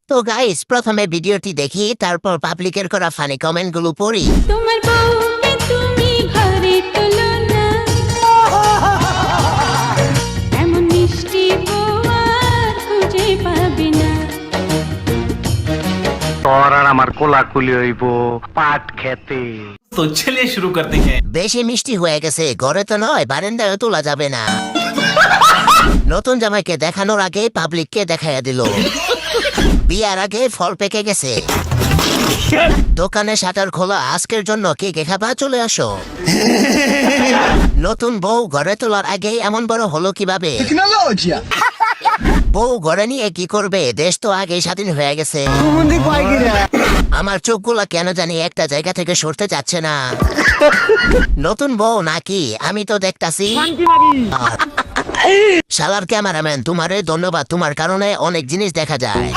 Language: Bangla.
তো গাইস প্রথমে ভিডিওটি দেখি, তারপর পাবলিকের করা ফানি কমেন্ট গুলো পড়ি। তোমার বউকে তুমি ঘরে তোলো না, এমন মিষ্টি বউ আর খুঁজে পাবে না। তোর আর আমার কোলাকুলি হইব পাট খেতে। तो चलिए शुरू करते हैं। বেশি মিষ্টি হয়ে গেছে, ঘরে তো নয় বারান্দায় তোলা যাবে না। নতুন জামাইকে দেখানোর আগে পাবলিককে দেখাইয়া দিল। বিয়ার আগে ফল পেকে গেছে। দোকানে শাটার খোলা, আজকের জন্য কেক খাবা, চলে আসো। নতুন বউ ঘরে তোলার আগে এমন বড় হলো কিভাবে? বউ ঘরে নিয়ে কি করবে? দেশ তো আগেই স্বাধীন হয়ে গেছে। আমার চোখগুলা কেন জানি একটা জায়গা থেকে সরতে যাচ্ছে না। নতুন বউ নাকি? আমি তো দেখতাছি। শালার ক্যামেরাম্যান, তোমারে ধন্যবাদ, তোমার কারণে অনেক জিনিস দেখা যায়।